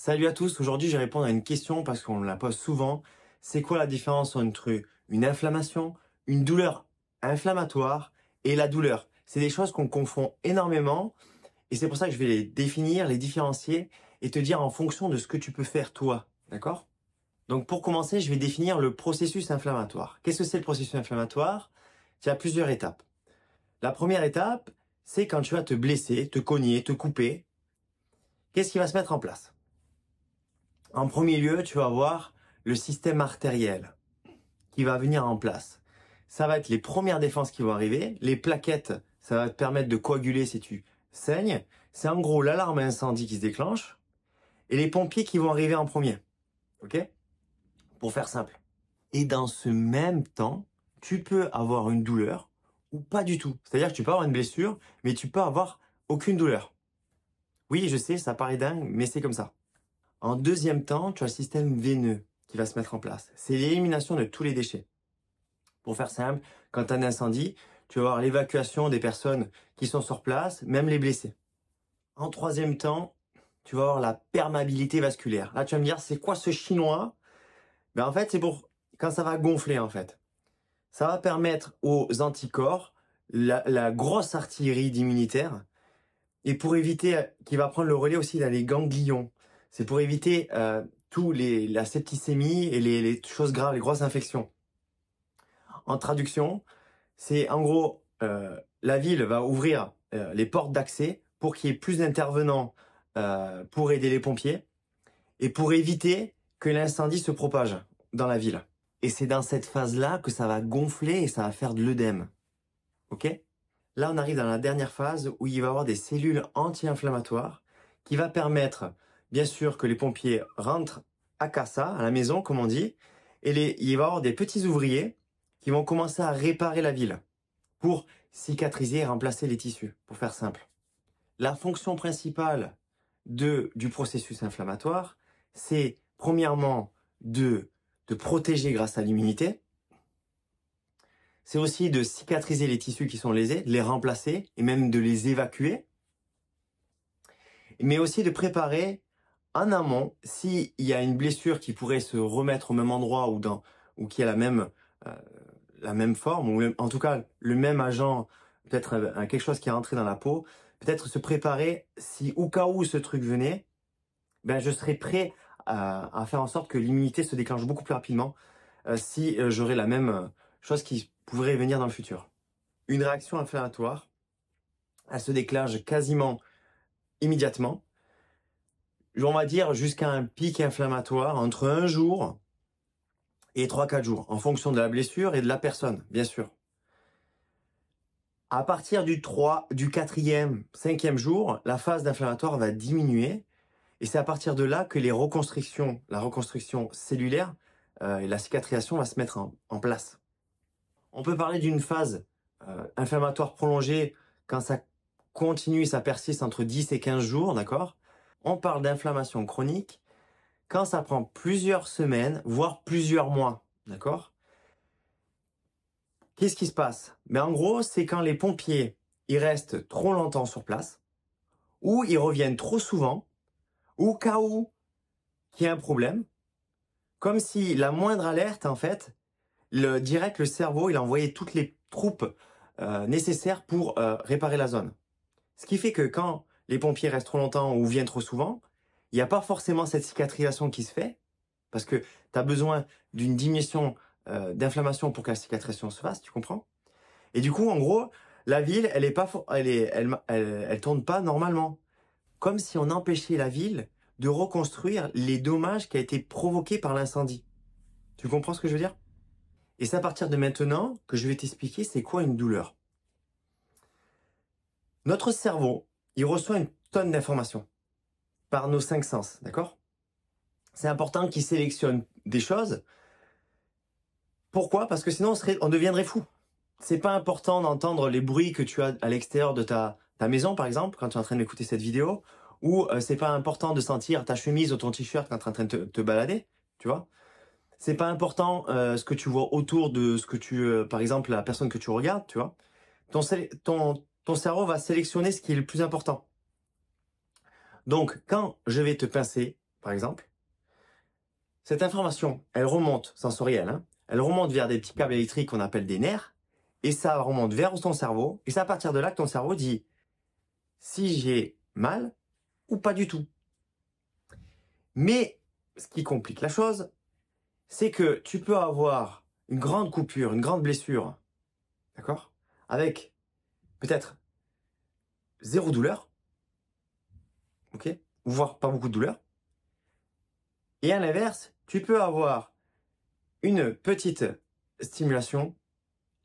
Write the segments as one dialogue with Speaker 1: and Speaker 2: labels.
Speaker 1: Salut à tous, aujourd'hui je vais répondre à une question parce qu'on me la pose souvent. C'est quoi la différence entre une inflammation, une douleur inflammatoire et la douleur? C'est des choses qu'on confond énormément et c'est pour ça que je vais les définir, les différencier et te dire en fonction de ce que tu peux faire toi, d'accord? Donc pour commencer, je vais définir le processus inflammatoire. Qu'est-ce que c'est le processus inflammatoire? Il y a plusieurs étapes. La première étape, c'est quand tu vas te blesser, te cogner, te couper. Qu'est-ce qui va se mettre en place? En premier lieu, tu vas avoir le système artériel qui va venir en place. Ça va être les premières défenses qui vont arriver. Les plaquettes, ça va te permettre de coaguler si tu saignes. C'est en gros l'alarme incendie qui se déclenche. Et les pompiers qui vont arriver en premier. Ok? Pour faire simple. Et dans ce même temps, tu peux avoir une douleur ou pas du tout. C'est-à-dire que tu peux avoir une blessure, mais tu peux avoir aucune douleur. Oui, je sais, ça paraît dingue, mais c'est comme ça. En deuxième temps, tu as le système veineux qui va se mettre en place. C'est l'élimination de tous les déchets. Pour faire simple, quand tu as un incendie, tu vas avoir l'évacuation des personnes qui sont sur place, même les blessés. En troisième temps, tu vas avoir la perméabilité vasculaire. Là, tu vas me dire, c'est quoi ce chinois? En fait, c'est pour quand ça va gonfler, en fait. Ça va permettre aux anticorps, la grosse artillerie d'immunitaire, et pour éviter, qui va prendre le relais aussi dans les ganglions. C'est pour éviter la septicémie et les choses graves, les grosses infections. En traduction, c'est en gros, la ville va ouvrir les portes d'accès pour qu'il y ait plus d'intervenants pour aider les pompiers et pour éviter que l'incendie se propage dans la ville. Et c'est dans cette phase-là que ça va gonfler et ça va faire de l'œdème. Ok? Là, on arrive dans la dernière phase où il va y avoir des cellules anti-inflammatoires qui va permettre, bien sûr, que les pompiers rentrent à casa, à la maison, comme on dit, et il va y avoir des petits ouvriers qui vont commencer à réparer la ville pour cicatriser et remplacer les tissus, pour faire simple. La fonction principale du processus inflammatoire, c'est premièrement de protéger grâce à l'immunité. C'est aussi de cicatriser les tissus qui sont lésés, de les remplacer et même de les évacuer. Mais aussi de préparer en amont, s'il y a une blessure qui pourrait se remettre au même endroit ou qui a la même forme, ou en tout cas le même agent, peut-être quelque chose qui est rentré dans la peau, peut-être se préparer si au cas où ce truc venait, je serais prêt à faire en sorte que l'immunité se déclenche beaucoup plus rapidement si j'aurais la même chose qui pourrait venir dans le futur. Une réaction inflammatoire, elle se déclenche quasiment immédiatement. On va dire jusqu'à un pic inflammatoire entre 1 jour et 3-4 jours, en fonction de la blessure et de la personne, bien sûr. À partir du 4e, 5e jour, la phase d'inflammatoire va diminuer et c'est à partir de là que la reconstruction cellulaire et la cicatrisation va se mettre en place. On peut parler d'une phase inflammatoire prolongée quand ça continue, ça persiste entre 10 et 15 jours, d'accord? On parle d'inflammation chronique quand ça prend plusieurs semaines, voire plusieurs mois, d'accord? Qu'est-ce qui se passe? En gros, c'est quand les pompiers, ils restent trop longtemps sur place, ou ils reviennent trop souvent, ou au cas où qu'il y a un problème, comme si la moindre alerte, en fait, le cerveau, il envoyait toutes les troupes nécessaires pour réparer la zone. Ce qui fait que quand les pompiers restent trop longtemps ou viennent trop souvent, il n'y a pas forcément cette cicatrisation qui se fait, parce que tu as besoin d'une diminution d'inflammation pour que la cicatrisation se fasse, tu comprends? Et du coup, en gros, la ville, elle tourne pas normalement. Comme si on empêchait la ville de reconstruire les dommages qui ont été provoqués par l'incendie. Tu comprends ce que je veux dire? Et c'est à partir de maintenant que je vais t'expliquer c'est quoi une douleur. Notre cerveau, il reçoit une tonne d'informations par nos 5 sens, d'accord? C'est important qu'il sélectionne des choses. Pourquoi? Parce que sinon on deviendrait fou. C'est pas important d'entendre les bruits que tu as à l'extérieur de ta maison, par exemple, quand tu es en train d'écouter cette vidéo, ou c'est pas important de sentir ta chemise ou ton t-shirt quand tu es en train de te balader, tu vois? C'est pas important ce que tu vois autour de ce que par exemple, la personne que tu regardes, tu vois? Ton cerveau va sélectionner ce qui est le plus important. Donc, quand je vais te pincer, par exemple, cette information, elle remonte, sensorielle, hein, elle remonte vers des petits câbles électriques qu'on appelle des nerfs, et ça remonte vers ton cerveau, et c'est à partir de là que ton cerveau dit si j'ai mal ou pas du tout. Mais ce qui complique la chose, c'est que tu peux avoir une grande coupure, une grande blessure, d'accord, avec peut-être zéro douleur, ok, ou voire pas beaucoup de douleur. Et à l'inverse, tu peux avoir une petite stimulation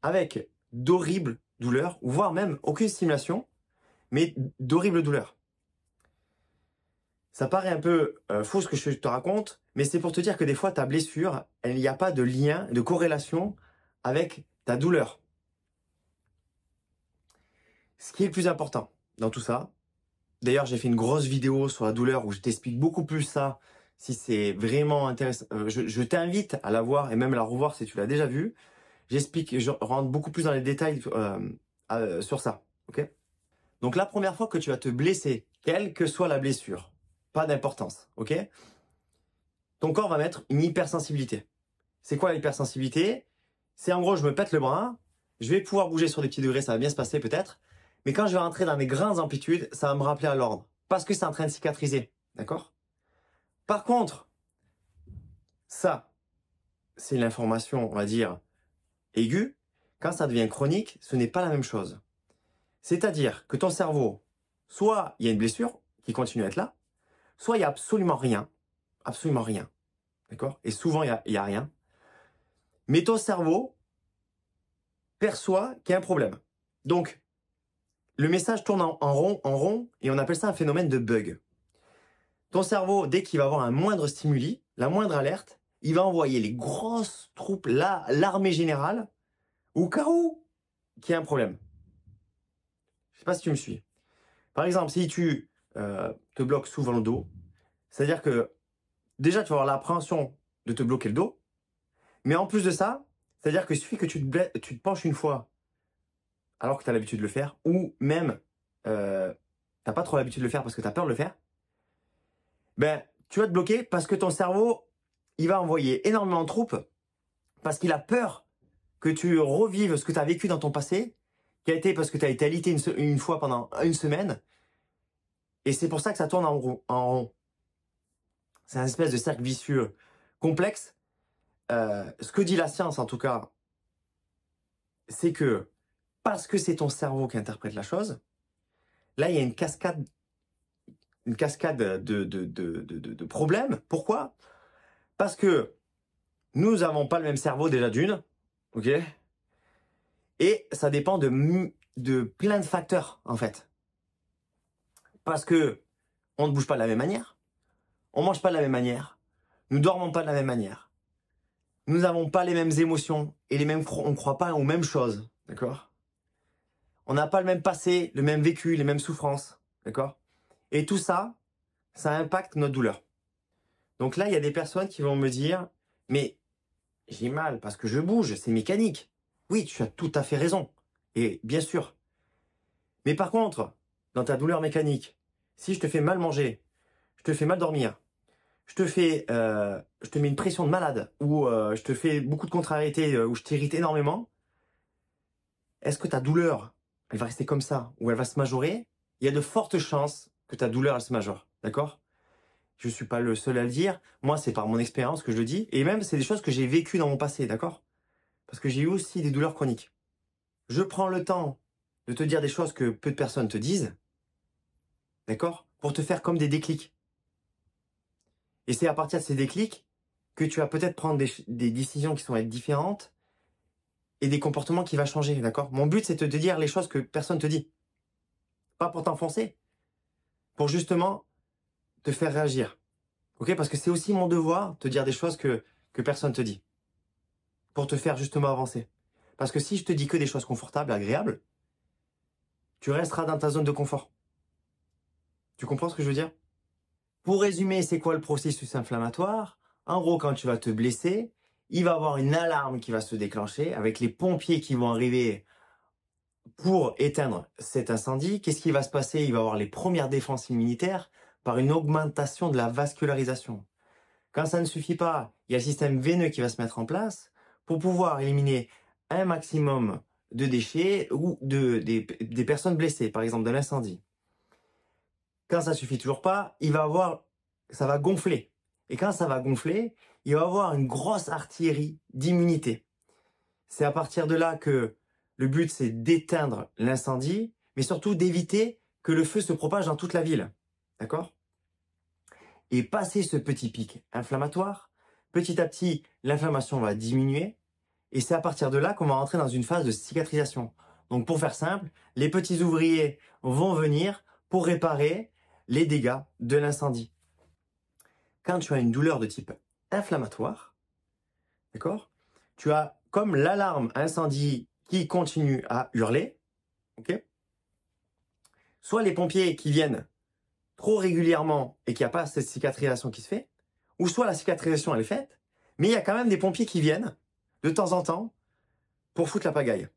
Speaker 1: avec d'horribles douleurs, ou voire même aucune stimulation, mais d'horribles douleurs. Ça paraît un peu faux ce que je te raconte, mais c'est pour te dire que des fois, ta blessure, il n'y a pas de lien, de corrélation avec ta douleur. Ce qui est le plus important dans tout ça, d'ailleurs, j'ai fait une grosse vidéo sur la douleur où je t'explique beaucoup plus ça, si c'est vraiment intéressant. Je t'invite à la voir et même à la revoir si tu l'as déjà vue. J'explique, je rentre beaucoup plus dans les détails sur ça, ok? Donc la première fois que tu vas te blesser, quelle que soit la blessure, pas d'importance, ok? Ton corps va mettre une hypersensibilité. C'est quoi l'hypersensibilité? C'est en gros, je me pète le bras, je vais pouvoir bouger sur des petits degrés, ça va bien se passer peut-être, mais quand je vais rentrer dans des grandes amplitudes, ça va me rappeler à l'ordre, parce que c'est en train de cicatriser, d'accord? Par contre, ça, c'est l'information, on va dire, aiguë. Quand ça devient chronique, ce n'est pas la même chose. C'est-à-dire que ton cerveau, soit il y a une blessure qui continue à être là, soit il n'y a absolument rien, d'accord? Et souvent, il y a rien. Mais ton cerveau perçoit qu'il y a un problème. Donc, le message tourne en rond, et on appelle ça un phénomène de bug. Ton cerveau, dès qu'il va avoir un moindre stimuli, la moindre alerte, il va envoyer les grosses troupes, l'armée générale, au cas où qu'il y a un problème. Je ne sais pas si tu me suis. Par exemple, si tu te bloques souvent le dos, c'est-à-dire que déjà, tu vas avoir l'appréhension de te bloquer le dos, mais en plus de ça, c'est-à-dire que suffit que tu te penches une fois, alors que tu as l'habitude de le faire, ou même tu n'as pas trop l'habitude de le faire parce que tu as peur de le faire, ben, tu vas te bloquer parce que ton cerveau, il va envoyer énormément de troupes parce qu'il a peur que tu revives ce que tu as vécu dans ton passé, qui a été parce que tu as été alité une fois pendant une semaine, et c'est pour ça que ça tourne en rond. C'est un espèce de cercle vicieux complexe. Ce que dit la science, en tout cas, c'est que parce que c'est ton cerveau qui interprète la chose, là, il y a une cascade de problèmes. Pourquoi? Parce que nous n'avons pas le même cerveau déjà d'une, ok? Et ça dépend de plein de facteurs, en fait. Parce que on ne bouge pas de la même manière, on mange pas de la même manière, nous dormons pas de la même manière, nous n'avons pas les mêmes émotions et on ne croit pas aux mêmes choses, d'accord? On n'a pas le même passé, le même vécu, les mêmes souffrances, d'accord? Et tout ça, ça impacte notre douleur. Donc là, il y a des personnes qui vont me dire, mais j'ai mal parce que je bouge, c'est mécanique. Oui, tu as tout à fait raison. Et bien sûr. Mais par contre, dans ta douleur mécanique, si je te fais mal manger, je te fais mal dormir, je te mets une pression de malade, ou je te fais beaucoup de contrariétés, ou je t'irrite énormément, est-ce que ta douleur, elle va rester comme ça, ou elle va se majorer? Il y a de fortes chances que ta douleur, elle se majore, d'accord? Je ne suis pas le seul à le dire. Moi, c'est par mon expérience que je le dis. Et même, c'est des choses que j'ai vécues dans mon passé, d'accord? Parce que j'ai eu aussi des douleurs chroniques. Je prends le temps de te dire des choses que peu de personnes te disent, d'accord? Pour te faire comme des déclics. Et c'est à partir de ces déclics que tu vas peut-être prendre des décisions qui vont être différentes et des comportements qui vont changer, d'accord? Mon but, c'est de te dire les choses que personne te dit. Pas pour t'enfoncer, pour justement te faire réagir. Ok? Parce que c'est aussi mon devoir de te dire des choses que personne te dit. Pour te faire justement avancer. Parce que si je te dis que des choses confortables, agréables, tu resteras dans ta zone de confort. Tu comprends ce que je veux dire? Pour résumer, c'est quoi le processus inflammatoire? En gros, quand tu vas te blesser, il va y avoir une alarme qui va se déclencher avec les pompiers qui vont arriver pour éteindre cet incendie. Qu'est-ce qui va se passer? Il va y avoir les premières défenses immunitaires par une augmentation de la vascularisation. Quand ça ne suffit pas, il y a le système veineux qui va se mettre en place pour pouvoir éliminer un maximum de déchets ou des personnes blessées, par exemple de l'incendie. Quand ça suffit toujours pas, ça va gonfler. Et quand ça va gonfler, il va avoir une grosse artillerie d'immunité. C'est à partir de là que le but, c'est d'éteindre l'incendie, mais surtout d'éviter que le feu se propage dans toute la ville. D'accord? Et passer ce petit pic inflammatoire, petit à petit, l'inflammation va diminuer. Et c'est à partir de là qu'on va rentrer dans une phase de cicatrisation. Donc pour faire simple, les petits ouvriers vont venir pour réparer les dégâts de l'incendie. Quand tu as une douleur de type inflammatoire, d'accord, tu as comme l'alarme incendie qui continue à hurler, ok, soit les pompiers qui viennent trop régulièrement et qu'il n'y a pas cette cicatrisation qui se fait, ou soit la cicatrisation elle est faite, mais il y a quand même des pompiers qui viennent de temps en temps pour foutre la pagaille.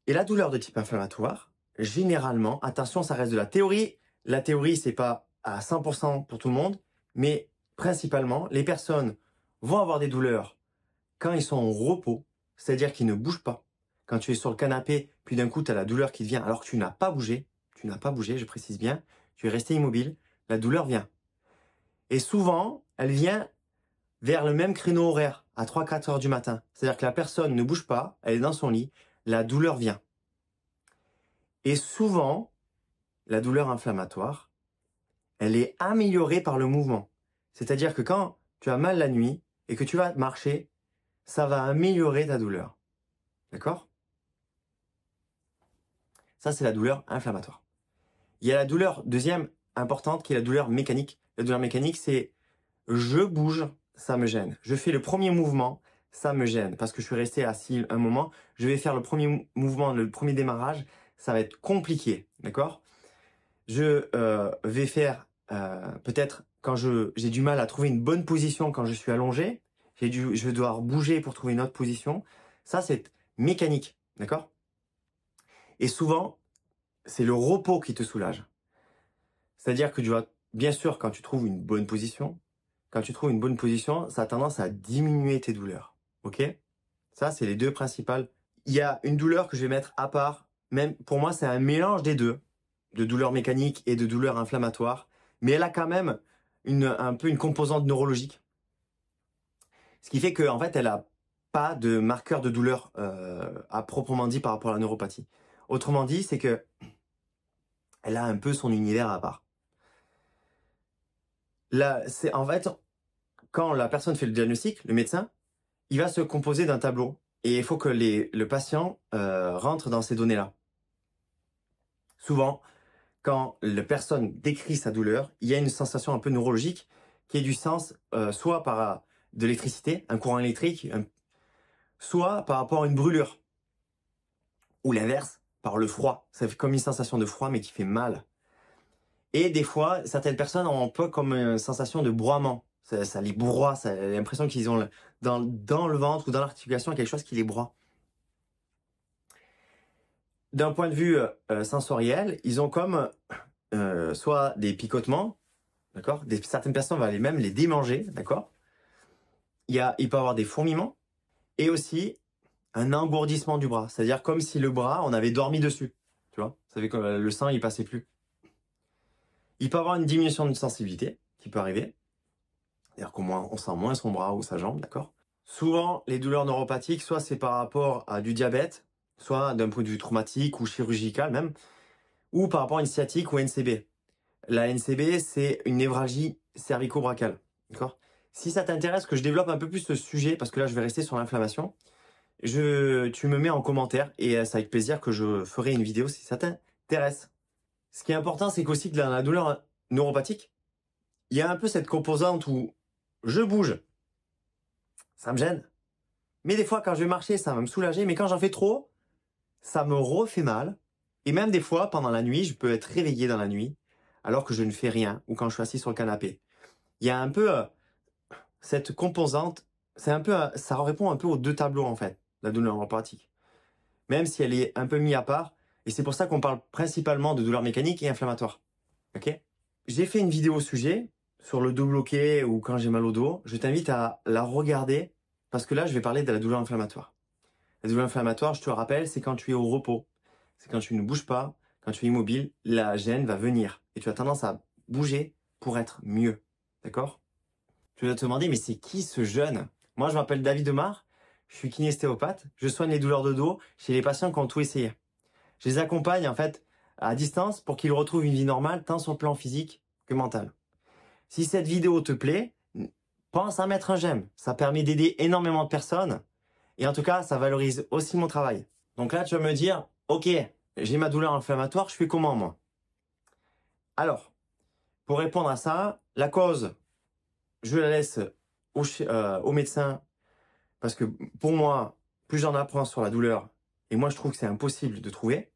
Speaker 1: Et la douleur de type inflammatoire, généralement, attention, ça reste de la théorie. La théorie, c'est pas à 100% pour tout le monde, mais principalement, les personnes vont avoir des douleurs quand ils sont en repos, c'est-à-dire qu'ils ne bougent pas. Quand tu es sur le canapé, puis d'un coup, tu as la douleur qui te vient alors que tu n'as pas bougé, je précise bien, tu es resté immobile, la douleur vient. Et souvent, elle vient vers le même créneau horaire, à 3-4 heures du matin. C'est-à-dire que la personne ne bouge pas, elle est dans son lit, la douleur vient. Et souvent, la douleur inflammatoire, elle est améliorée par le mouvement. C'est-à-dire que quand tu as mal la nuit et que tu vas marcher, ça va améliorer ta douleur. D'accord? Ça, c'est la douleur inflammatoire. Il y a la douleur deuxième importante qui est la douleur mécanique. La douleur mécanique, c'est je bouge, ça me gêne. Je fais le premier mouvement, ça me gêne parce que je suis resté assis un moment. Je vais faire le premier mouvement, le premier démarrage, ça va être compliqué, d'accord? Je vais faire peut-être quand j'ai du mal à trouver une bonne position quand je suis allongé. Je vais devoir bouger pour trouver une autre position. Ça, c'est mécanique, d'accord? Et souvent, c'est le repos qui te soulage. C'est-à-dire que tu vas, bien sûr, quand tu trouves une bonne position, ça a tendance à diminuer tes douleurs. Ok? Ça, c'est les deux principales. Il y a une douleur que je vais mettre à part. Même pour moi, c'est un mélange des deux, de douleur mécanique et de douleur inflammatoire. Mais elle a quand même un peu une composante neurologique. Ce qui fait qu'en fait, elle a pas de marqueur de douleur à proprement dit par rapport à la neuropathie. Autrement dit, c'est que elle a un peu son univers à part. Là, c'est en fait, quand la personne fait le diagnostic, le médecin, il va se composer d'un tableau. Et il faut que le patient rentre dans ces données-là. Souvent, quand la personne décrit sa douleur, il y a une sensation un peu neurologique qui est du sens soit par de l'électricité, un courant électrique, soit par rapport à une brûlure. Ou l'inverse, par le froid. Ça fait comme une sensation de froid mais qui fait mal. Et des fois, certaines personnes ont un peu comme une sensation de broiement. Ça les broie, ça a l'impression qu'ils ont dans le ventre ou dans l'articulation quelque chose qui les broie. D'un point de vue sensoriel, ils ont comme soit des picotements, d'accord. Certaines personnes vont même les démanger, d'accord. Il peut y avoir des fourmillements et aussi un engourdissement du bras. C'est-à-dire comme si le bras, on avait dormi dessus, tu vois. Ça fait que le sang, il passait plus. Il peut y avoir une diminution de sensibilité qui peut arriver. C'est-à-dire qu'au moins, on sent moins son bras ou sa jambe, d'accord. Souvent, les douleurs neuropathiques, soit c'est par rapport à du diabète, soit d'un point de vue traumatique ou chirurgical même, ou par rapport à une sciatique ou NCB. La NCB, c'est une névralgie cervico-brachale, d'accord. Si ça t'intéresse que je développe un peu plus ce sujet, parce que là, je vais rester sur l'inflammation, tu me mets en commentaire et c'est avec plaisir que je ferai une vidéo si ça t'intéresse. Ce qui est important, c'est qu'aussi que dans la douleur neuropathique, il y a un peu cette composante où je bouge, ça me gêne. Mais des fois, quand je vais marcher, ça va me soulager. Mais quand j'en fais trop, ça me refait mal. Et même des fois, pendant la nuit, je peux être réveillé dans la nuit, alors que je ne fais rien, ou quand je suis assis sur le canapé. Il y a un peu cette composante, ça répond un peu aux deux tableaux, en fait, la douleur neuropathique. Même si elle est un peu mise à part, Et c'est pour ça qu'on parle principalement de douleurs mécaniques et inflammatoires. Ok? J'ai fait une vidéo au sujet sur le dos bloqué ou quand j'ai mal au dos. Je t'invite à la regarder parce que là, je vais parler de la douleur inflammatoire. La douleur inflammatoire, je te le rappelle, c'est quand tu es au repos. C'est quand tu ne bouges pas, quand tu es immobile, la gêne va venir. Et tu as tendance à bouger pour être mieux. D'accord? Tu dois te demander, mais c'est qui ce jeune? Moi, je m'appelle David Demar, je suis kinésithéopathe, je soigne les douleurs de dos chez les patients qui ont tout essayé. Je les accompagne en fait à distance pour qu'ils retrouvent une vie normale, tant sur le plan physique que mental. Si cette vidéo te plaît, pense à mettre un j'aime. Ça permet d'aider énormément de personnes. Et en tout cas, ça valorise aussi mon travail. Donc là, tu vas me dire, ok, j'ai ma douleur inflammatoire, je fais comment moi? Alors, pour répondre à ça, la cause, je la laisse au médecin parce que pour moi, plus j'en apprends sur la douleur, et moi je trouve que c'est impossible de trouver.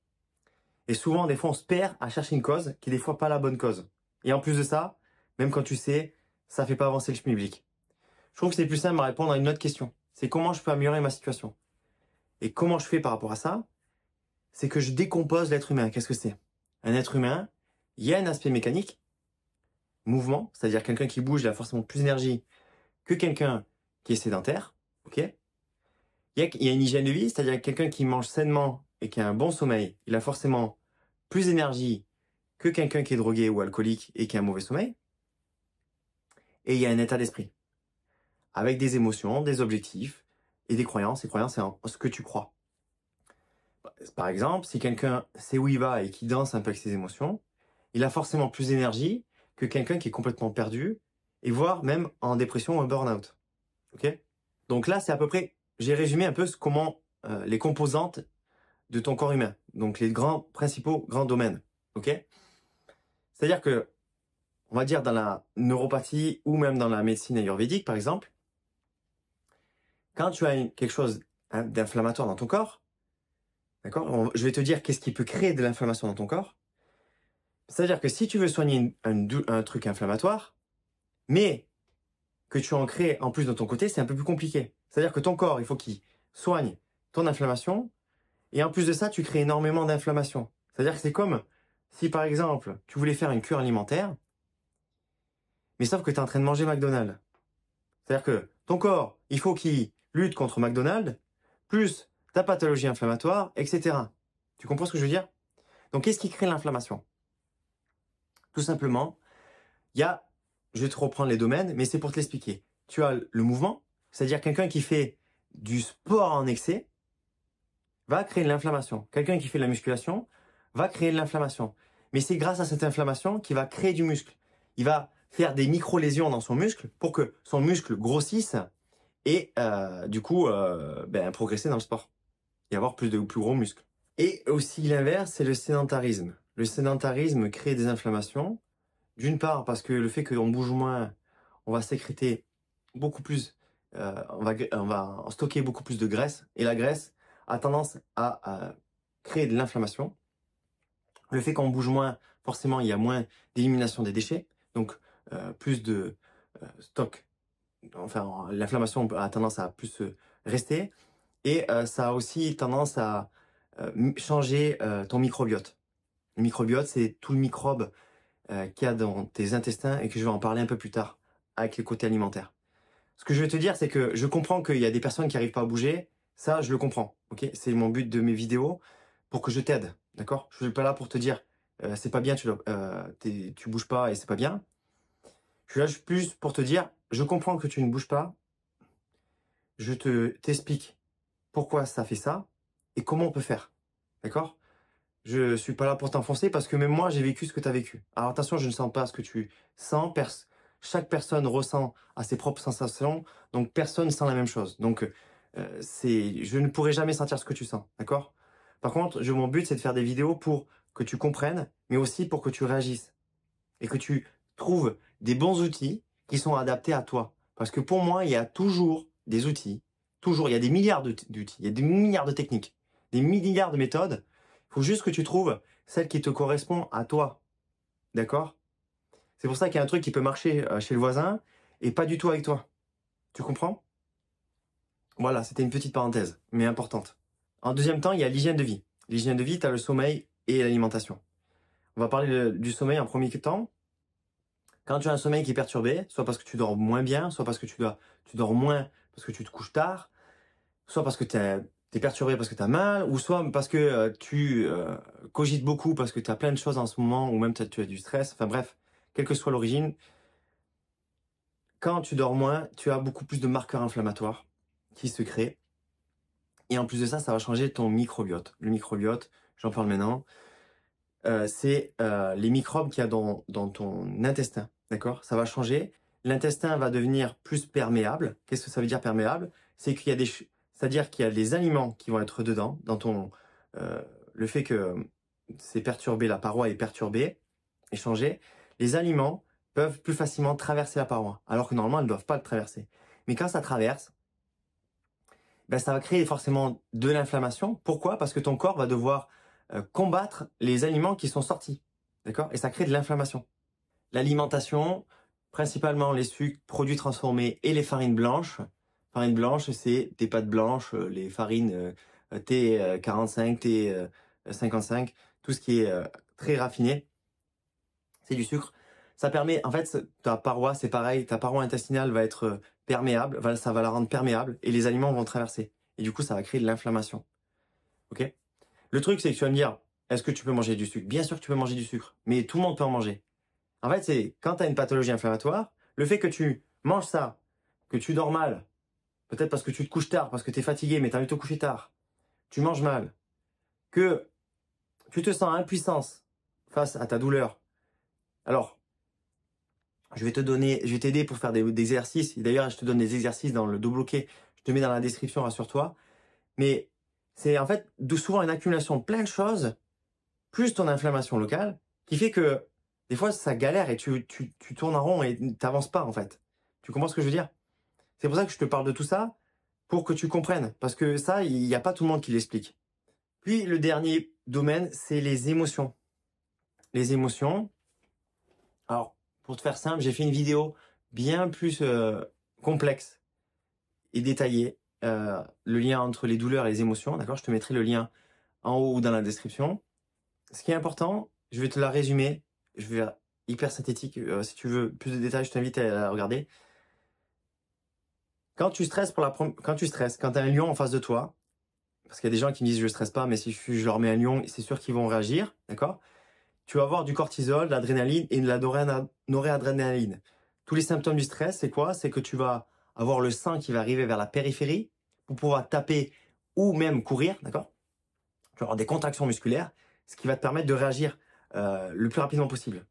Speaker 1: Et souvent, des fois, on se perd à chercher une cause qui est des fois pas la bonne cause. Et en plus de ça, même quand tu sais, ça fait pas avancer le schmilblick. Je trouve que c'est plus simple à répondre à une autre question. C'est comment je peux améliorer ma situation. Et comment je fais par rapport à ça? C'est que je décompose l'être humain. Qu'est-ce que c'est? Un être humain, il y a un aspect mécanique, mouvement, c'est-à-dire quelqu'un qui bouge, il a forcément plus d'énergie que quelqu'un qui est sédentaire. Ok? Il y a une hygiène de vie, c'est-à-dire quelqu'un qui mange sainement et qui a un bon sommeil, il a forcément plus d'énergie que quelqu'un qui est drogué ou alcoolique et qui a un mauvais sommeil. Et il y a un état d'esprit, avec des émotions, des objectifs et des croyances. Et croyances, c'est en ce que tu crois. Par exemple, si quelqu'un sait où il va et qui danse un peu avec ses émotions, il a forcément plus d'énergie que quelqu'un qui est complètement perdu et voire même en dépression ou en burn-out. Ok? Donc là, c'est à peu près, j'ai résumé un peu comment les composantes de ton corps humain. Donc les principaux grands domaines. Ok? C'est-à-dire que, on va dire dans la neuropathie ou même dans la médecine ayurvédique, par exemple, quand tu as quelque chose d'inflammatoire dans ton corps, d'accord? Je vais te dire qu'est-ce qui peut créer de l'inflammation dans ton corps. C'est-à-dire que si tu veux soigner un truc inflammatoire, mais que tu en crées en plus de ton côté, c'est un peu plus compliqué. C'est-à-dire que ton corps, il faut qu'il soigne ton inflammation, et en plus de ça, tu crées énormément d'inflammation. C'est-à-dire que c'est comme si, par exemple, tu voulais faire une cure alimentaire, mais sauf que tu es en train de manger McDonald's. C'est-à-dire que ton corps, il faut qu'il lutte contre McDonald's, plus ta pathologie inflammatoire, etc. Tu comprends ce que je veux dire? Donc, qu'est-ce qui crée l'inflammation? Tout simplement, je vais te reprendre les domaines, mais c'est pour te l'expliquer. Tu as le mouvement, c'est-à-dire quelqu'un qui fait du sport en excès va créer de l'inflammation. Quelqu'un qui fait de la musculation va créer de l'inflammation. Mais c'est grâce à cette inflammation qu'il va créer du muscle. Il va faire des micro-lésions dans son muscle pour que son muscle grossisse et du coup progresser dans le sport et avoir plus gros muscles. Et aussi l'inverse, c'est le sédentarisme. Le sédentarisme crée des inflammations. D'une part parce que le fait qu'on bouge moins, on va sécréter beaucoup plus, on va stocker beaucoup plus de graisse et la graisse a tendance à créer de l'inflammation. Le fait qu'on bouge moins, forcément, il y a moins d'élimination des déchets, donc plus de stock. Enfin, l'inflammation a tendance à plus rester et ça a aussi tendance à changer ton microbiote. Le microbiote, c'est tout le microbe qu'il y a dans tes intestins et que je vais en parler un peu plus tard avec les côtés alimentaires. Ce que je vais te dire, c'est que je comprends qu'il y a des personnes qui n'arrivent pas à bouger. Ça, je le comprends. Ok, c'est mon but de mes vidéos pour que je t'aide. D'accord? Je suis pas là pour te dire c'est pas bien, tu bouges pas et c'est pas bien. Je suis là plus pour te dire je comprends que tu ne bouges pas. Je t'explique pourquoi ça fait ça et comment on peut faire. D'accord? Je suis pas là pour t'enfoncer parce que même moi, j'ai vécu ce que tu as vécu. Alors attention, je ne sens pas ce que tu sens. Chaque personne ressent à ses propres sensations, donc personne ne sent la même chose. Donc, je ne pourrai jamais sentir ce que tu sens, d'accord? Par contre, mon but, c'est de faire des vidéos pour que tu comprennes, mais aussi pour que tu réagisses et que tu trouves des bons outils qui sont adaptés à toi. Parce que pour moi, il y a toujours des outils, toujours, il y a des milliards d'outils, il y a des milliards de techniques, des milliards de méthodes. Il faut juste que tu trouves celle qui te correspond à toi. D'accord? C'est pour ça qu'il y a un truc qui peut marcher chez le voisin et pas du tout avec toi. Tu comprends? Voilà, c'était une petite parenthèse, mais importante. En deuxième temps, il y a l'hygiène de vie. L'hygiène de vie, tu as le sommeil et l'alimentation. On va parler du sommeil en premier temps. Quand tu as un sommeil qui est perturbé, soit parce que tu dors moins bien, soit parce que tu dors moins parce que tu te couches tard, soit parce que tu es perturbé parce que tu as mal, ou soit parce que tu cogites beaucoup parce que tu as plein de choses en ce moment, ou même tu as du stress. Enfin bref, quelle que soit l'origine, quand tu dors moins, tu as beaucoup plus de marqueurs inflammatoires qui se créent. Et en plus de ça, ça va changer ton microbiote. Le microbiote, j'en parle maintenant, c'est les microbes qu'il y a dans ton intestin. D'accord? Ça va changer. L'intestin va devenir plus perméable. Qu'est-ce que ça veut dire perméable? C'est qu'il y a c'est-à-dire qu'il y a des aliments qui vont être dedans, dans ton, le fait que c'est perturbé, la paroi est perturbée et changée. Les aliments peuvent plus facilement traverser la paroi, alors que normalement, elles ne doivent pas le traverser. Mais quand ça traverse, ben, ça va créer forcément de l'inflammation. Pourquoi? Parce que ton corps va devoir combattre les aliments qui sont sortis. D'accord? Et ça crée de l'inflammation. L'alimentation, principalement les sucres, produits transformés et les farines blanches. Farine blanche, c'est des pâtes blanches, les farines T45, T55, tout ce qui est très raffiné, c'est du sucre. Ça permet, en fait, ta paroi, c'est pareil, ta paroi intestinale va être perméable, ça va la rendre perméable et les aliments vont traverser. Et du coup, ça va créer de l'inflammation. Ok? Le truc, c'est que tu vas me dire, est-ce que tu peux manger du sucre? Bien sûr que tu peux manger du sucre, mais tout le monde peut en manger. En fait, c'est quand tu as une pathologie inflammatoire, le fait que tu manges ça, que tu dors mal, peut-être parce que tu te couches tard, parce que tu es fatigué, mais tu as envie de te coucher tard, tu manges mal, que tu te sens impuissance face à ta douleur. Alors, je vais t'aider pour faire des exercices. D'ailleurs, je te donne des exercices dans le dos bloqué. Je te mets dans la description, rassure-toi. Mais c'est en fait souvent une accumulation de plein de choses, plus ton inflammation locale, qui fait que des fois, ça galère et tu tournes en rond et tu n'avances pas en fait. Tu comprends ce que je veux dire? C'est pour ça que je te parle de tout ça, pour que tu comprennes. Parce que ça, il n'y a pas tout le monde qui l'explique. Puis le dernier domaine, c'est les émotions. Les émotions. Alors, pour te faire simple, j'ai fait une vidéo bien plus complexe et détaillée. Le lien entre les douleurs et les émotions, d'accord? Je te mettrai le lien en haut ou dans la description. Ce qui est important, je vais te la résumer. Je vais faire hyper synthétique. Si tu veux plus de détails, je t'invite à la regarder. Quand tu stresses quand tu as un lion en face de toi, parce qu'il y a des gens qui me disent je stresse pas, mais si je leur mets un lion, c'est sûr qu'ils vont réagir, d'accord? Tu vas avoir du cortisol, de l'adrénaline et de la noradrénaline. Tous les symptômes du stress, c'est quoi? C'est que tu vas avoir le sang qui va arriver vers la périphérie pour pouvoir taper ou même courir, d'accord? Tu vas avoir des contractions musculaires, ce qui va te permettre de réagir le plus rapidement possible.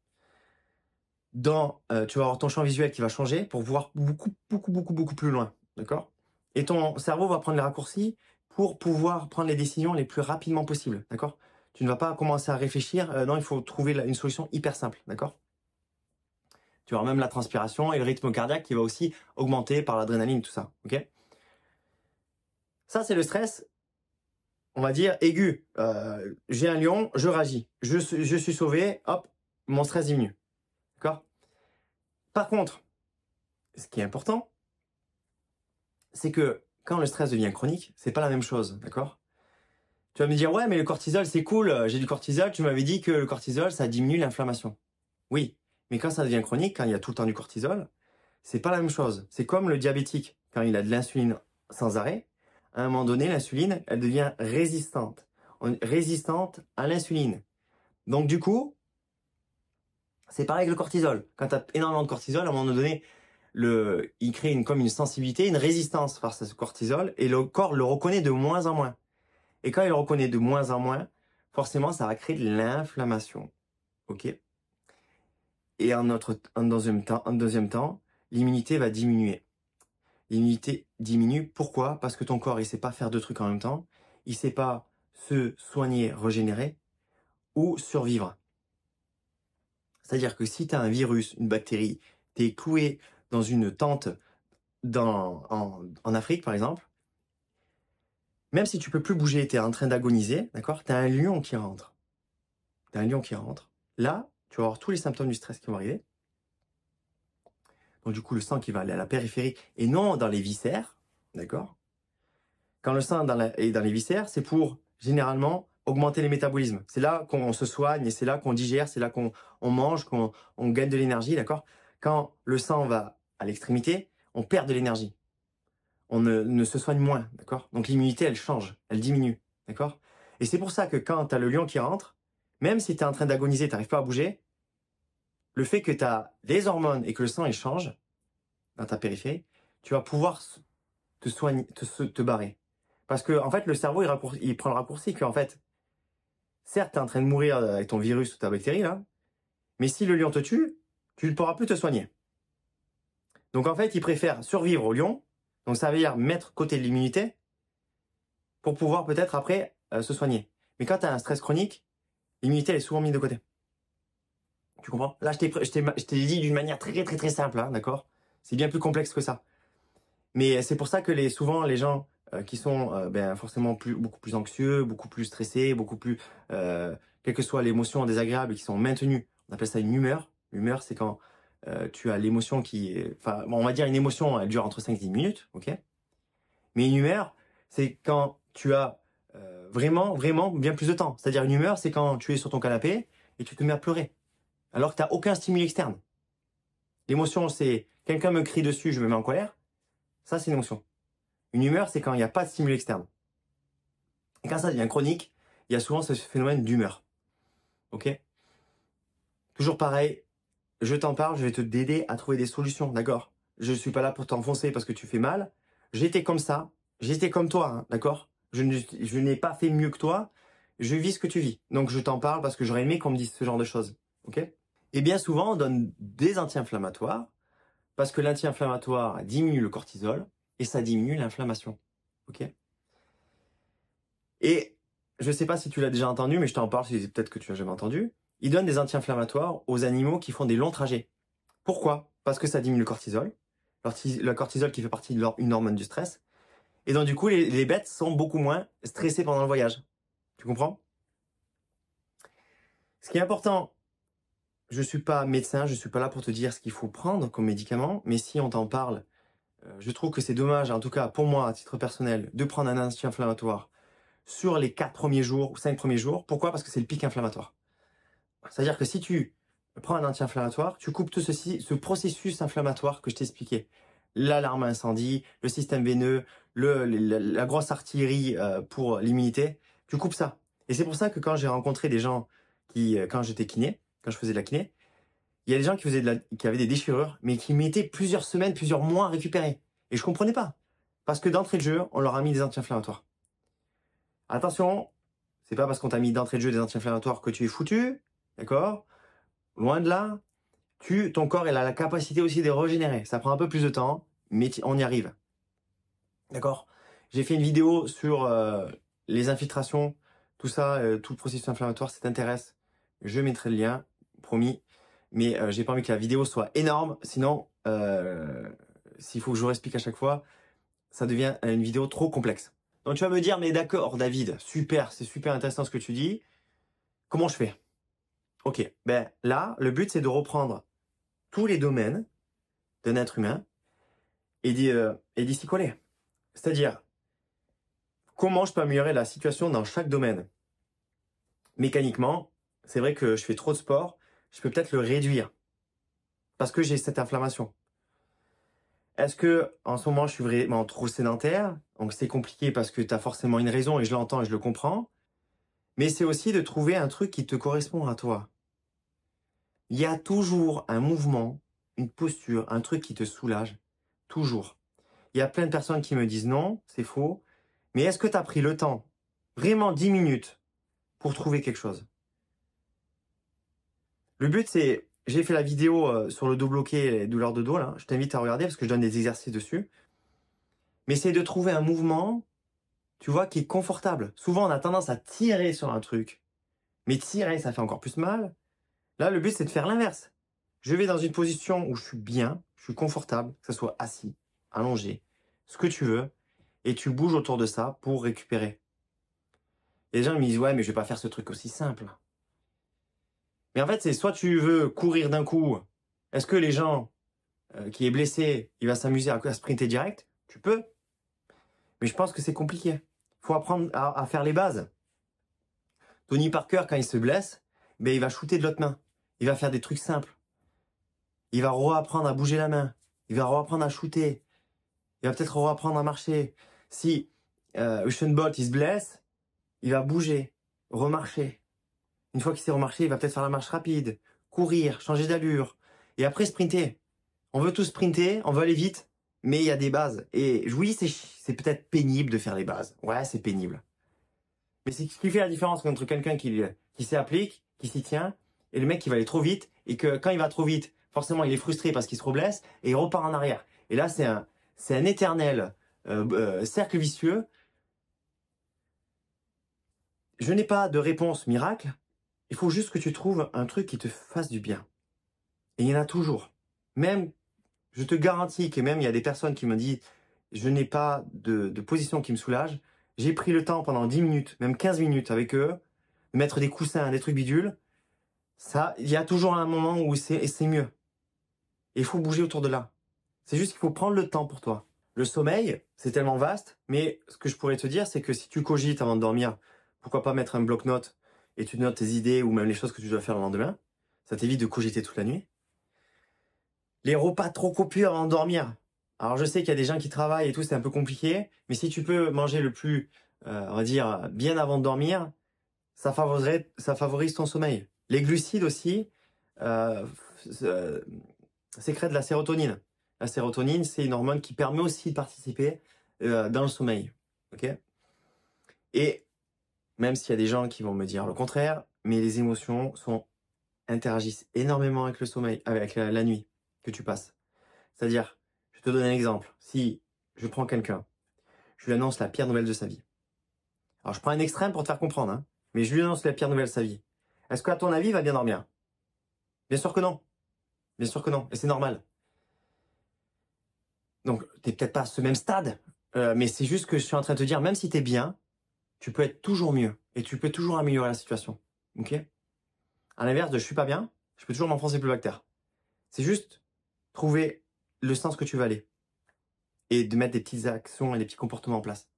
Speaker 1: Tu vas avoir ton champ visuel qui va changer pour voir beaucoup plus loin, d'accord? Et ton cerveau va prendre les raccourcis pour pouvoir prendre les décisions les plus rapidement possible, d'accord? Tu ne vas pas commencer à réfléchir, non, il faut trouver une solution hyper simple, d'accord? Tu auras même la transpiration et le rythme cardiaque qui va aussi augmenter par l'adrénaline, tout ça, ok? Ça, c'est le stress, on va dire, aigu. J'ai un lion, je réagis. Je suis sauvé, hop, mon stress diminue, d'accord? Par contre, ce qui est important, c'est que quand le stress devient chronique, c'est pas la même chose, d'accord? Tu vas me dire, ouais, mais le cortisol, c'est cool, j'ai du cortisol, tu m'avais dit que le cortisol, ça diminue l'inflammation. Oui, mais quand ça devient chronique, quand il y a tout le temps du cortisol, c'est pas la même chose. C'est comme le diabétique, quand il a de l'insuline sans arrêt, à un moment donné, l'insuline, elle devient résistante. Résistante à l'insuline. Donc du coup, c'est pareil avec le cortisol. Quand tu as énormément de cortisol, à un moment donné, il crée comme une sensibilité, une résistance face à ce cortisol, et le corps le reconnaît de moins en moins. Et quand il le reconnaît de moins en moins, forcément, ça va créer de l'inflammation. Ok? Et en deuxième temps, l'immunité va diminuer. L'immunité diminue. Pourquoi? Parce que ton corps, il sait pas faire deux trucs en même temps. Il sait pas se soigner, régénérer ou survivre. C'est-à-dire que si tu as un virus, une bactérie, tu es cloué dans une tente en Afrique, par exemple, même si tu peux plus bouger, tu es en train d'agoniser, d'accord? Tu as un lion qui rentre. Tu as un lion qui rentre. Là, tu vas avoir tous les symptômes du stress qui vont arriver. Donc du coup, le sang qui va aller à la périphérie et non dans les viscères, d'accord? Quand le sang est dans les viscères, c'est pour généralement augmenter les métabolismes. C'est là qu'on se soigne et c'est là qu'on digère, c'est là qu'on mange, qu'on gagne de l'énergie, d'accord? Quand le sang va à l'extrémité, on perd de l'énergie. On ne se soigne moins, d'accord? Donc l'immunité, elle change, elle diminue, d'accord? Et c'est pour ça que quand tu as le lion qui rentre, même si tu es en train d'agoniser, tu n'arrives pas à bouger, le fait que tu as des hormones et que le sang il change dans ta périphérie, tu vas pouvoir te soigner, te barrer. Parce que en fait, le cerveau, il prend le raccourci que, en fait, certes, tu es en train de mourir avec ton virus ou ta bactérie, là, mais si le lion te tue, tu ne pourras plus te soigner. Donc en fait, il préfère survivre au lion, donc ça veut dire mettre côté de l'immunité, pour pouvoir peut-être après se soigner. Mais quand tu as un stress chronique, l'immunité elle est souvent mise de côté. Tu comprends? Là, je t'ai dit d'une manière très très très simple, hein, d'accord? C'est bien plus complexe que ça. Mais c'est pour ça que souvent les gens qui sont forcément beaucoup plus anxieux, beaucoup plus stressés, beaucoup plus, quelle que soit l'émotion désagréable, qui sont maintenues, on appelle ça une humeur. L'humeur, c'est quand tu as l'émotion enfin, bon, on va dire une émotion, elle dure entre 5 et 10 minutes, ok? Mais une humeur, c'est quand tu as vraiment bien plus de temps. C'est-à-dire une humeur, c'est quand tu es sur ton canapé et tu te mets à pleurer, alors que tu n'as aucun stimuli externe. L'émotion, c'est quelqu'un me crie dessus, je me mets en colère. Ça, c'est une émotion. Une humeur, c'est quand il n'y a pas de stimuli externe. Et quand ça devient chronique, il y a souvent ce phénomène d'humeur. Ok? Toujours pareil, je t'en parle, je vais t'aider à trouver des solutions, d'accord? Je ne suis pas là pour t'enfoncer parce que tu fais mal. J'étais comme ça, j'étais comme toi, hein, d'accord? Je n'ai pas fait mieux que toi, je vis ce que tu vis. Donc je t'en parle parce que j'aurais aimé qu'on me dise ce genre de choses. Ok? Et bien souvent, on donne des anti-inflammatoires parce que l'anti-inflammatoire diminue le cortisol et ça diminue l'inflammation. Ok? Et je ne sais pas si tu l'as déjà entendu, mais je t'en parle, peut-être que tu l'as jamais entendu. Ils donnent des anti-inflammatoires aux animaux qui font des longs trajets. Pourquoi? Parce que ça diminue le cortisol. Le cortisol qui fait partie d'une hormone du stress. Et donc du coup, les bêtes sont beaucoup moins stressées pendant le voyage. Tu comprends? Ce qui est important, je ne suis pas médecin, je ne suis pas là pour te dire ce qu'il faut prendre comme médicament, mais si on t'en parle, je trouve que c'est dommage, en tout cas pour moi, à titre personnel, de prendre un anti-inflammatoire sur les 4 premiers jours ou 5 premiers jours. Pourquoi? Parce que c'est le pic inflammatoire. C'est-à-dire que si tu prends un anti-inflammatoire, tu coupes tout ce processus inflammatoire que je t'ai expliqué. L'alarme incendie, le système veineux, la grosse artillerie pour l'immunité, tu coupes ça. Et c'est pour ça que quand j'ai rencontré des gens quand j'étais kiné, quand je faisais de la kiné, il y a des gens qui avaient des déchirures, mais qui mettaient plusieurs semaines, plusieurs mois à récupérer. Et je comprenais pas. Parce que d'entrée de jeu, on leur a mis des anti-inflammatoires. Attention, c'est pas parce qu'on t'a mis d'entrée de jeu des anti-inflammatoires que tu es foutu, d'accord? Loin de là, ton corps il a la capacité aussi de régénérer. Ça prend un peu plus de temps, mais on y arrive. D'accord? J'ai fait une vidéo sur les infiltrations, tout ça, tout le processus inflammatoire, si ça t'intéresse, je mettrai le lien, promis. Mais j'ai pas envie que la vidéo soit énorme, sinon, s'il faut que je vous explique à chaque fois, ça devient une vidéo trop complexe. Donc tu vas me dire, mais d'accord David, super, c'est super intéressant ce que tu dis. Comment je fais? Ok, ben là, le but c'est de reprendre tous les domaines d'un être humain et d'y s'y coller. C'est-à-dire, comment je peux améliorer la situation dans chaque domaine? Mécaniquement, c'est vrai que je fais trop de sport, je peux peut-être le réduire parce que j'ai cette inflammation. Est-ce que en ce moment je suis vraiment trop sédentaire? Donc c'est compliqué parce que tu as forcément une raison et je l'entends et je le comprends. Mais c'est aussi de trouver un truc qui te correspond à toi. Il y a toujours un mouvement, une posture, un truc qui te soulage. Toujours. Il y a plein de personnes qui me disent non, c'est faux. Mais est-ce que tu as pris le temps, vraiment 10 minutes, pour trouver quelque chose? Le but c'est, j'ai fait la vidéo sur le dos bloqué et les douleurs de dos, là. Je t'invite à regarder parce que je donne des exercices dessus. Mais c'est de trouver un mouvement, tu vois, qui est confortable. Souvent on a tendance à tirer sur un truc. Mais tirer, ça fait encore plus mal. Là, le but c'est de faire l'inverse. Je vais dans une position où je suis bien, je suis confortable, que ce soit assis, allongé, ce que tu veux, et tu bouges autour de ça pour récupérer. Et les gens me disent, ouais, mais je vais pas faire ce truc aussi simple. Mais en fait, c'est soit tu veux courir d'un coup, est-ce que les gens qui est blessé, il va s'amuser à sprinter direct? Tu peux. Mais je pense que c'est compliqué. Il faut apprendre à faire les bases. Tony Parker, quand il se blesse, ben, il va shooter de l'autre main. Il va faire des trucs simples. Il va reapprendre à bouger la main. Il va reapprendre à shooter. Il va peut-être reapprendre à marcher. Si Usain Bolt, il se blesse, il va bouger, remarcher. Une fois qu'il s'est remarché, il va peut-être faire la marche rapide, courir, changer d'allure. Et après, sprinter. On veut tous sprinter, on veut aller vite, mais il y a des bases. Et oui, c'est peut-être pénible de faire les bases. Ouais, c'est pénible. Mais c'est ce qui fait la différence entre quelqu'un qui s'y applique, qui s'y tient, et le mec qui va aller trop vite, et que quand il va trop vite, forcément, il est frustré parce qu'il se reblesse, et il repart en arrière. Et là, c'est un éternel cercle vicieux. Je n'ai pas de réponse miracle. Il faut juste que tu trouves un truc qui te fasse du bien. Et il y en a toujours. Même, je te garantis que même il y a des personnes qui me disent je n'ai pas de position qui me soulage. J'ai pris le temps pendant 10 minutes, même 15 minutes avec eux, de mettre des coussins, des trucs bidules. Ça, il y a toujours un moment où c'est mieux. Et il faut bouger autour de là. C'est juste qu'il faut prendre le temps pour toi. Le sommeil, c'est tellement vaste, mais ce que je pourrais te dire, c'est que si tu cogites avant de dormir, pourquoi pas mettre un bloc-notes et tu notes tes idées ou même les choses que tu dois faire le lendemain. Ça t'évite de cogiter toute la nuit. Les repas trop copieux avant de dormir. Alors je sais qu'il y a des gens qui travaillent et tout, c'est un peu compliqué, mais si tu peux manger le plus, on va dire, bien avant de dormir, ça favorise ton sommeil. Les glucides aussi sécrètent de la sérotonine. La sérotonine, c'est une hormone qui permet aussi de participer dans le sommeil. Ok ? Et même s'il y a des gens qui vont me dire le contraire, mais les émotions interagissent énormément avec le sommeil, avec la nuit que tu passes. C'est-à-dire, je te donne un exemple. Si je prends quelqu'un, je lui annonce la pire nouvelle de sa vie. Alors, je prends un extrême pour te faire comprendre, hein, mais je lui annonce la pire nouvelle de sa vie. Est-ce qu'à ton avis, il va bien dormir? Bien sûr que non. Bien sûr que non. Et c'est normal. Donc, t'es peut-être pas à ce même stade, mais c'est juste que je suis en train de te dire, même si t'es bien, tu peux être toujours mieux. Et tu peux toujours améliorer la situation. Ok? À l'inverse de je suis pas bien, je peux toujours m'enfoncer plus bactère. C'est juste trouver le sens que tu veux aller. Et de mettre des petites actions et des petits comportements en place.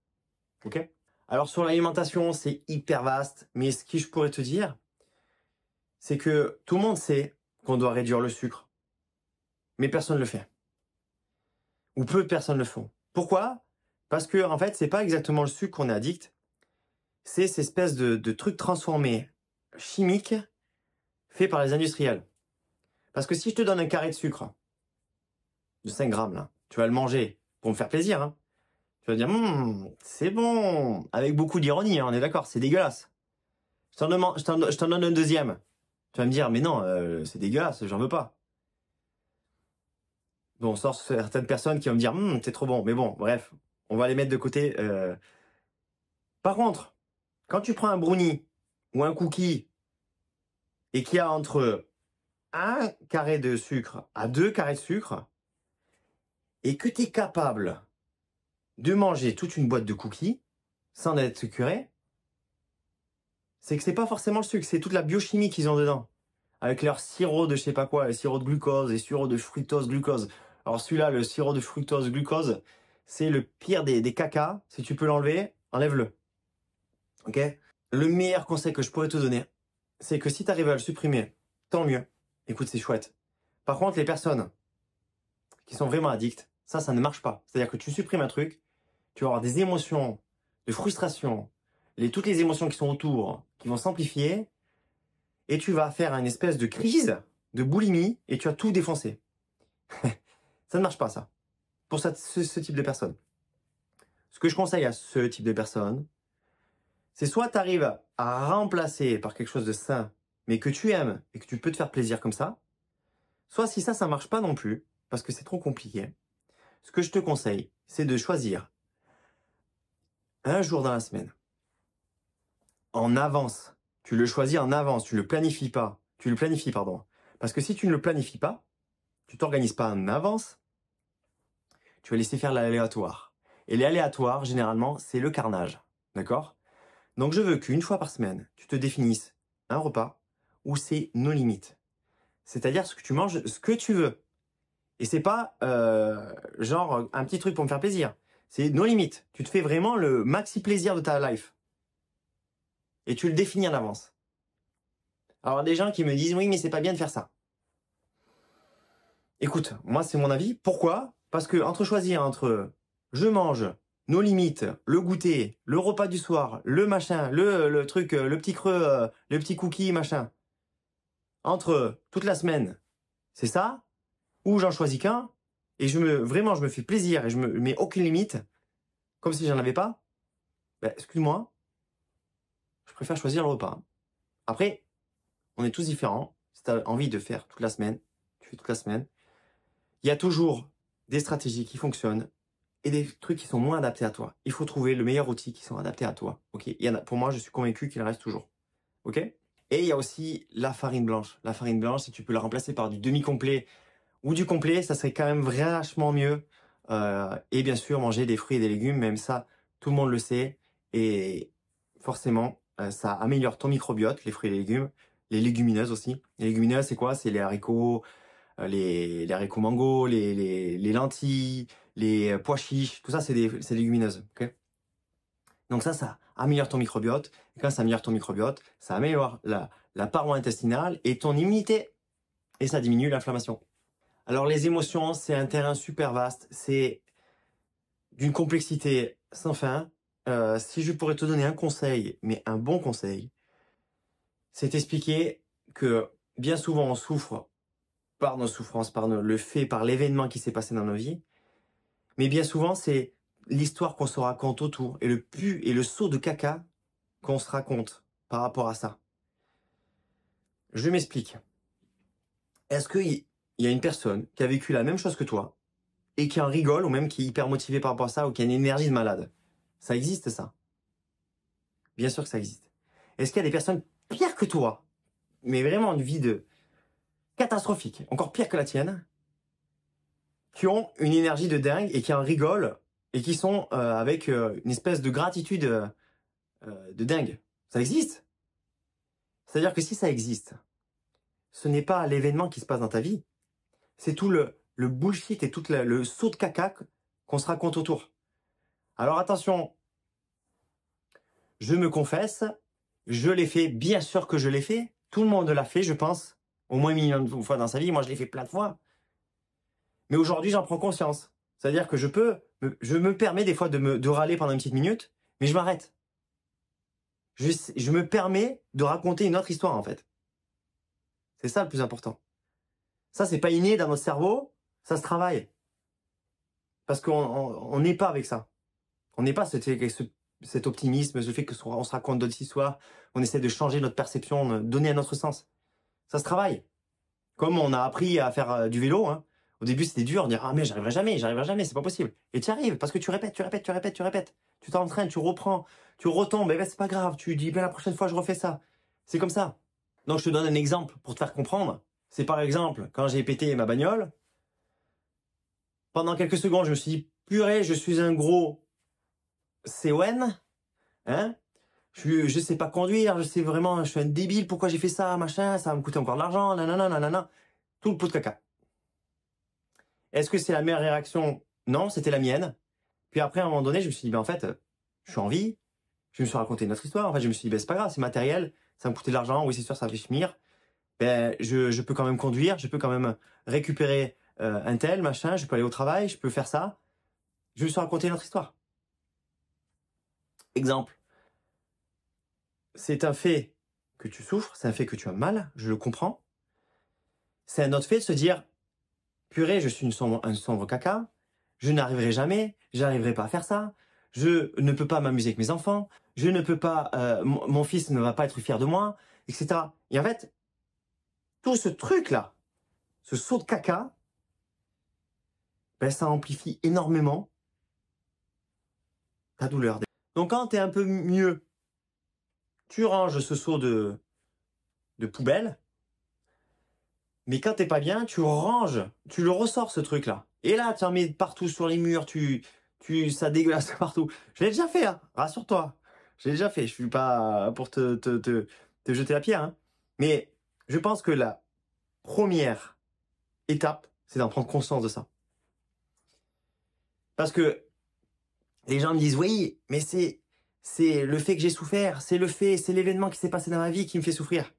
Speaker 1: Ok? Alors sur l'alimentation, c'est hyper vaste, mais ce que je pourrais te dire, c'est que tout le monde sait qu'on doit réduire le sucre. Mais personne ne le fait. Ou peu de personnes le font. Pourquoi? Parce que en fait, c'est pas exactement le sucre qu'on est addict. C'est cette espèce de truc transformé, chimique, fait par les industriels. Parce que si je te donne un carré de sucre, de 5 grammes, là, tu vas le manger pour me faire plaisir, hein. Tu vas dire, c'est bon, avec beaucoup d'ironie, hein, on est d'accord, c'est dégueulasse. Je t'en donne un deuxième. Tu vas me dire, mais non, c'est dégueulasse, j'en veux pas. Bon, on sort certaines personnes qui vont me dire, c'est trop bon, mais bon, bref, on va les mettre de côté. Par contre, quand tu prends un brownie ou un cookie et qu'il y a entre un carré de sucre à 2 carrés de sucre et que tu es capable de manger toute une boîte de cookies sans être sucré, c'est que c'est pas forcément le sucre, c'est toute la biochimie qu'ils ont dedans. Avec leur sirop de je sais pas quoi, le sirop de glucose et sirop de fructose glucose. Alors celui-là, le sirop de fructose glucose, c'est le pire des cacas. Si tu peux l'enlever, enlève-le. Ok? Le meilleur conseil que je pourrais te donner, c'est que si tu arrives à le supprimer, tant mieux. Écoute, c'est chouette. Par contre, les personnes qui sont vraiment addictes, ça ne marche pas. C'est-à-dire que tu supprimes un truc, tu vas avoir des émotions de frustration, toutes les émotions qui sont autour, qui vont s'amplifier, et tu vas faire une espèce de crise, de boulimie, et tu vas tout défoncer. Ça ne marche pas, ça. Pour ce type de personnes. Ce que je conseille à ce type de personnes, c'est soit tu arrives à remplacer par quelque chose de sain, mais que tu aimes et que tu peux te faire plaisir comme ça, soit si ça marche pas non plus, parce que c'est trop compliqué, ce que je te conseille, c'est de choisir un jour dans la semaine, en avance. Tu le choisis en avance, tu le planifies pas. Tu le planifies, pardon. Parce que si tu ne le planifies pas, tu t'organises pas en avance, tu vas laisser faire l'aléatoire. Et l'aléatoire, généralement, c'est le carnage. D'accord? Donc je veux qu'une fois par semaine, tu te définisses un repas où c'est nos limites. C'est-à-dire ce que tu manges, ce que tu veux. Et c'est pas genre un petit truc pour me faire plaisir. C'est nos limites. Tu te fais vraiment le maxi plaisir de ta life. et tu le définis en avance. Alors, des gens qui me disent, oui, mais c'est pas bien de faire ça. Écoute, moi, c'est mon avis. Pourquoi? Parce que choisir entre je mange, nos limites, le goûter, le repas du soir, le machin, le truc, le petit creux, le petit cookie, machin, entre toute la semaine, c'est ça, ou j'en choisis qu'un, et vraiment, je me fais plaisir et je me mets aucune limite, comme si j'en avais pas, ben, excuse-moi, je préfère choisir le repas. Après, on est tous différents. Si tu as envie de faire toute la semaine, tu fais toute la semaine. Il y a toujours des stratégies qui fonctionnent et des trucs qui sont moins adaptés à toi. Il faut trouver le meilleur outil qui sont adaptés à toi. Ok, il y en a, pour moi, je suis convaincu qu'il en reste toujours. Ok. Et il y a aussi la farine blanche. La farine blanche, si tu peux la remplacer par du demi-complet ou du complet, ça serait quand même vachement mieux. Et bien sûr, manger des fruits et des légumes, même ça, tout le monde le sait. Et forcément, ça améliore ton microbiote, les fruits et les légumes. Les légumineuses aussi. Les légumineuses, c'est quoi? C'est les haricots, les haricots mango, les lentilles, les pois chiches, tout ça, c'est des légumineuses. Okay, donc ça améliore ton microbiote. Et quand ça améliore ton microbiote, ça améliore la paroi intestinale et ton immunité. Et ça diminue l'inflammation. Alors les émotions, c'est un terrain super vaste. C'est d'une complexité sans fin. Si je pourrais te donner un conseil, mais un bon conseil, c'est t'expliquer que bien souvent on souffre par nos souffrances, par l'événement qui s'est passé dans nos vies. Mais bien souvent, c'est l'histoire qu'on se raconte autour et le seau de caca qu'on se raconte par rapport à ça. Je m'explique. Est-ce qu'il y a une personne qui a vécu la même chose que toi et qui en rigole ou même qui est hyper motivée par rapport à ça ou qui a une énergie de malade? Ça existe, ça? Bien sûr que ça existe. Est-ce qu'il y a des personnes pires que toi, mais vraiment une vie catastrophique, encore pire que la tienne, qui ont une énergie de dingue et qui en rigolent et qui sont avec une espèce de gratitude de dingue? Ça existe. C'est-à-dire que si ça existe, ce n'est pas l'événement qui se passe dans ta vie, c'est tout le bullshit et tout le saut de caca qu'on se raconte autour. Alors attention, je me confesse, je l'ai fait, bien sûr que je l'ai fait, tout le monde l'a fait, je pense, au moins 1 million de fois dans sa vie, moi je l'ai fait plein de fois. Mais aujourd'hui, j'en prends conscience. C'est-à-dire que je me permets des fois de râler pendant une petite minute, mais je m'arrête. Je me permets de raconter une autre histoire, en fait. C'est ça le plus important. Ça, c'est pas inné dans notre cerveau, ça se travaille. Parce qu'on n'est pas avec ça. On n'est pas cet optimisme, le fait qu'on se raconte d'autres histoires, on essaie de changer notre perception, de donner un autre sens. Ça se travaille. Comme on a appris à faire du vélo, hein. Au début, c'était dur, on dit, ah, mais j'arriverai jamais, c'est pas possible. Et tu arrives, parce que tu répètes. Tu t'entraînes, tu reprends, tu retombes, et ben, c'est pas grave, tu dis, ben, la prochaine fois, je refais ça. C'est comme ça. Donc, je te donne un exemple pour te faire comprendre. C'est par exemple, quand j'ai pété ma bagnole, pendant quelques secondes, je me suis dit, purée, je suis un gros CON, hein. Je sais pas conduire, je suis un débile, pourquoi j'ai fait ça, machin, ça va me coûter encore de l'argent, nanana. Tout le pot de caca. Est-ce que c'est la meilleure réaction? Non, c'était la mienne. Puis après, à un moment donné, je me suis dit, ben en fait, je suis en vie. Je me suis raconté une autre histoire. En fait, je me suis dit, ben c'est pas grave, c'est matériel. Ça me coûtait de l'argent. Oui, c'est sûr, ça fait chmir. Ben, je peux quand même conduire. Je peux quand même récupérer un tel, machin. Je peux aller au travail. Je peux faire ça. Je me suis raconté une autre histoire. Exemple. C'est un fait que tu souffres. C'est un fait que tu as mal. Je le comprends. C'est un autre fait de se dire, purée, je suis un sombre caca. Je n'arriverai jamais, j'arriverai pas à faire ça, je ne peux pas m'amuser avec mes enfants, je ne peux pas, mon fils ne va pas être fier de moi, etc. Et en fait, tout ce truc-là, ce saut de caca, ben, ça amplifie énormément ta douleur. Donc quand tu es un peu mieux, tu ranges ce saut de poubelle, mais quand t'es pas bien, tu le ressors ce truc-là. Et là, tu en mets partout sur les murs, ça dégueulasse partout. Je l'ai déjà fait, hein, rassure-toi. Je l'ai déjà fait. Je suis pas pour te jeter la pierre, hein. Mais je pense que la première étape, c'est d'en prendre conscience de ça. Parce que les gens me disent, oui, mais c'est c'est le fait que j'ai souffert, c'est l'événement qui s'est passé dans ma vie qui me fait souffrir.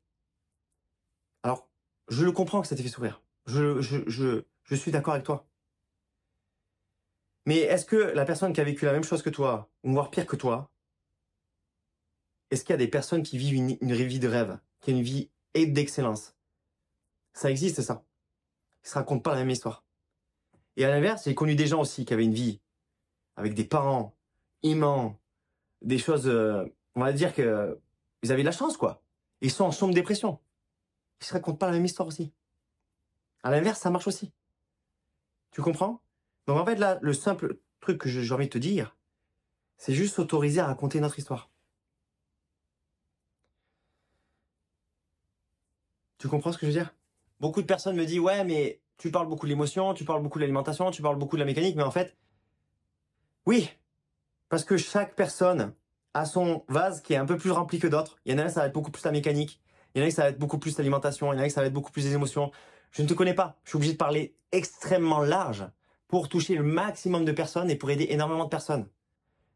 Speaker 1: Alors, je le comprends que ça t'ait fait souffrir. Je suis d'accord avec toi. Mais est-ce que la personne qui a vécu la même chose que toi, ou voire pire que toi, est-ce qu'il y a des personnes qui vivent une vie de rêve, qui ont une vie d'excellence? Ça existe, ça. Ils se racontent pas la même histoire. Et à l'inverse, j'ai connu des gens aussi qui avaient une vie avec des parents aimants, des choses, on va dire que ils avaient de la chance, quoi. Ils sont en sombre dépression. Ils se racontent pas la même histoire aussi. À l'inverse, ça marche aussi. Tu comprends? Donc en fait, là, le simple truc que j'ai envie de te dire, c'est juste s'autoriser à raconter notre histoire. Tu comprends ce que je veux dire? Beaucoup de personnes me disent, ouais, mais tu parles beaucoup de l'émotion, tu parles beaucoup de l'alimentation, tu parles beaucoup de la mécanique, mais en fait, oui, parce que chaque personne a son vase qui est un peu plus rempli que d'autres. Il y en a un, ça va être beaucoup plus la mécanique. Il y en a qui ça va être beaucoup plus l'alimentation. Il y en a qui ça va être beaucoup plus les émotions. Je ne te connais pas. Je suis obligé de parler extrêmement large pour toucher le maximum de personnes et pour aider énormément de personnes.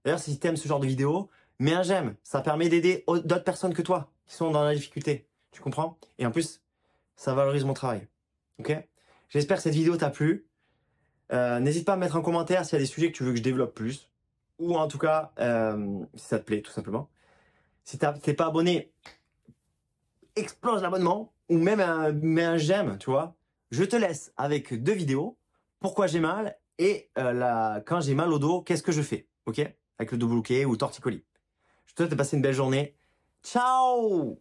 Speaker 1: D'ailleurs, si tu aimes ce genre de vidéo, mets un j'aime. Ça permet d'aider d'autres personnes que toi qui sont dans la difficulté. Tu comprends? Et en plus, ça valorise mon travail. Ok? J'espère que cette vidéo t'a plu. N'hésite pas à me mettre en commentaire s'il y a des sujets que tu veux que je développe plus. Ou en tout cas, si ça te plaît, tout simplement. Si t'es pas abonné, explose l'abonnement. Ou même mets un j'aime, tu vois. Je te laisse avec 2 vidéos. Pourquoi j'ai mal et quand j'ai mal au dos, qu'est-ce que je fais? Ok? Avec le dos bloqué ou torticolis. Je te souhaite de passer une belle journée. Ciao!